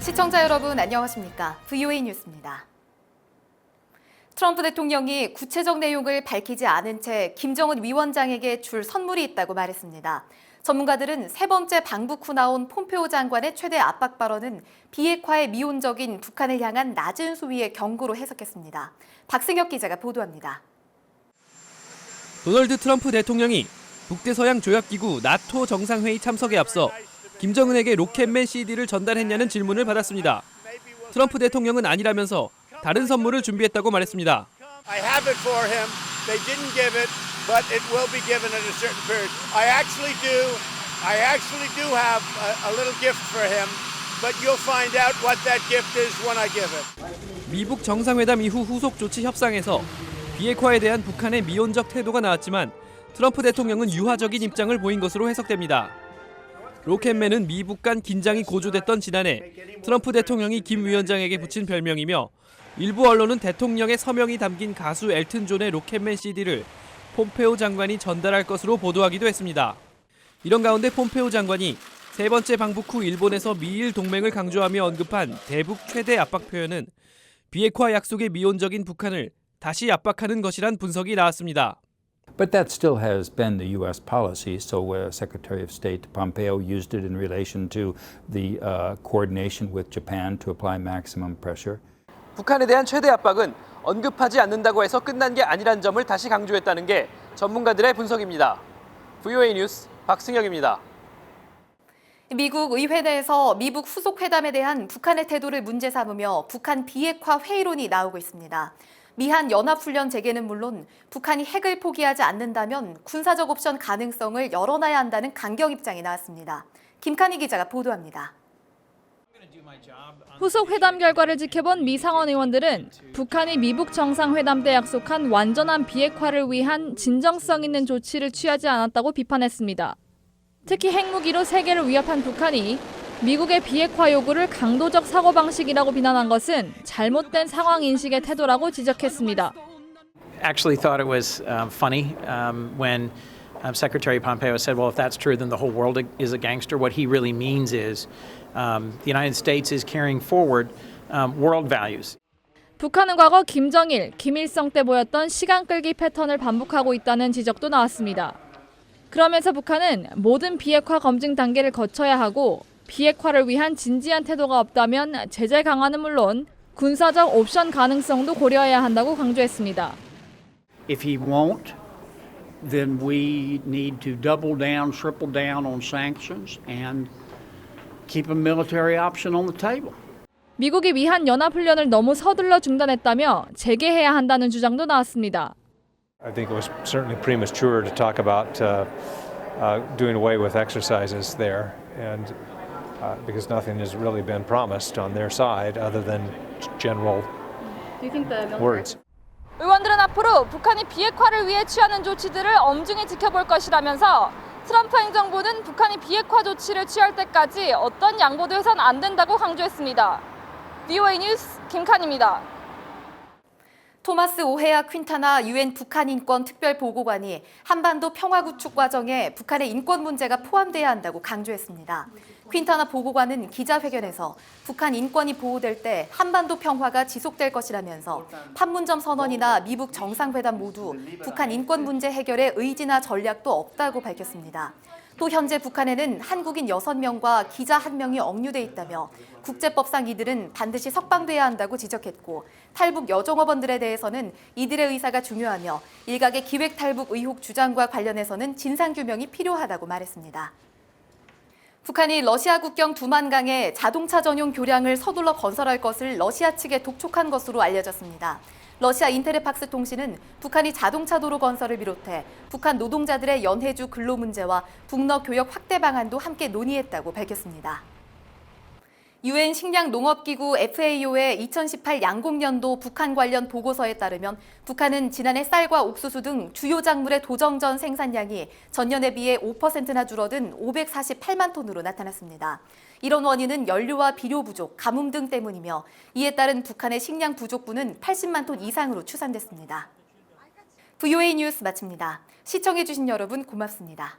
시청자 여러분 안녕하십니까? VOA 뉴스입니다. 트럼프 대통령이 구체적 내용을 밝히지 않은 채 김정은 위원장에게 줄 선물이 있다고 말했습니다. 전문가들은 세 번째 방북 후 나온 폼페오 장관의 최대 압박 발언은 비핵화에 미온적인 북한을 향한 낮은 수위의 경고로 해석했습니다. 박승혁 기자가 보도합니다. 도널드 트럼프 대통령이 북대서양 조약기구 나토 정상회의 참석에 앞서 김정은에게 로켓맨 CD를 전달했냐는 질문을 받았습니다. 트럼프 대통령은 아니라면서 다른 선물을 준비했다고 말했습니다. I have it for him. They didn't give it, but it will be given at a certain period. I actually do have a little gift for him, but you'll find out what that gift is when I give it. 미북 정상회담 이후 후속 조치 협상에서 비핵화에 대한 북한의 미온적 태도가 나왔지만 트럼프 대통령은 유화적인 입장을 보인 것으로 해석됩니다. 로켓맨은 미북 간 긴장이 고조됐던 지난해 트럼프 대통령이 김 위원장에게 붙인 별명이며 일부 언론은 대통령의 서명이 담긴 가수 엘튼 존의 로켓맨 CD를 폼페오 장관이 전달할 것으로 보도하기도 했습니다. 이런 가운데 폼페오 장관이 세 번째 방북 후 일본에서 미일 동맹을 강조하며 언급한 대북 최대 압박 표현은 비핵화 약속의 미온적인 북한을 다시 압박하는 것이란 분석이 나왔습니다. But that still has been the U.S. policy, so Secretary of State Pompeo used it in relation to the coordination with Japan to apply maximum pressure. 북한에 대한 최대 압박은 언급하지 않는다고 해서 끝난 게 아니란 점을 다시 강조했다는 게 전문가들의 분석입니다. VOA 뉴스 박승혁입니다. 미국 의회 내에서 미북 후속 회담에 대한 북한의 태도를 문제 삼으며 북한 비핵화 회의론이 나오고 있습니다. 미한 연합훈련 재개는 물론 북한이 핵을 포기하지 않는다면 군사적 옵션 가능성을 열어놔야 한다는 강경 입장이 나왔습니다. 김칸희 기자가 보도합니다. 후속 회담 결과를 지켜본 미 상원 의원들은 북한이 미북 정상회담 때 약속한 완전한 비핵화를 위한 진정성 있는 조치를 취하지 않았다고 비판했습니다. 특히 핵무기로 세계를 위협한 북한이 미국의 비핵화 요구를 강도적 사고방식이라고 비난한 것은 잘못된 상황 인식의 태도라고 지적했습니다. Actually thought it was funny when Secretary Pompeo said, well, if that's true, then the whole world is a gangster. What he really means is the United States is carrying forward world values. 북한은 과거 김정일, 김일성 때 보였던 시간 끌기 패턴을 반복하고 있다는 지적도 나왔습니다. 그러면서 북한은 모든 비핵화 검증 단계를 거쳐야 하고 비핵화를 위한 진지한 태도가 없다면 제재 강화는 물론 군사적 옵션 가능성도 고려해야 한다고 강조했습니다. If he won't, then we need to double down, triple down on sanctions and keep a military option on the table. 미국이 미한 연합훈련을 너무 서둘러 중단했다며 재개해야 한다는 주장도 나왔습니다. I think it was certainly premature to talk about doing away with exercises there, and because nothing has really been promised on their side other than general words. 의원들은 앞으로 북한이 비핵화를 위해 취하는 조치들을 엄중히 지켜볼 것이라면서 트럼프 행정부는 북한이 비핵화 조치를 취할 때까지 어떤 양보도 해선 안 된다고 강조했습니다. VOA 뉴스 김칸입니다. 토마스 오헤아 퀸타나 유엔 북한 인권 특별 보고관이 한반도 평화 구축 과정에 북한의 인권 문제가 포함돼야 한다고 강조했습니다. 퀸타나 보고관은 기자회견에서 북한 인권이 보호될 때 한반도 평화가 지속될 것이라면서 판문점 선언이나 미북 정상회담 모두 북한 인권 문제 해결에 의지나 전략도 없다고 밝혔습니다. 또 현재 북한에는 한국인 6명과 기자 1명이 억류돼 있다며 국제법상 이들은 반드시 석방돼야 한다고 지적했고 탈북 여종업원들에 대해서는 이들의 의사가 중요하며 일각의 기획 탈북 의혹 주장과 관련해서는 진상규명이 필요하다고 말했습니다. 북한이 러시아 국경 두만강에 자동차 전용 교량을 서둘러 건설할 것을 러시아 측에 독촉한 것으로 알려졌습니다. 러시아 인테르팍스 통신은 북한이 자동차 도로 건설을 비롯해 북한 노동자들의 연해주 근로 문제와 북러 교역 확대 방안도 함께 논의했다고 밝혔습니다. 유엔 식량농업기구 FAO의 2018 양곡년도 북한 관련 보고서에 따르면 북한은 지난해 쌀과 옥수수 등 주요 작물의 도정전 생산량이 전년에 비해 5%나 줄어든 548만 톤으로 나타났습니다. 이런 원인은 연료와 비료 부족, 가뭄 등 때문이며 이에 따른 북한의 식량 부족분은 80만 톤 이상으로 추산됐습니다. VOA 뉴스 마칩니다. 시청해주신 여러분 고맙습니다.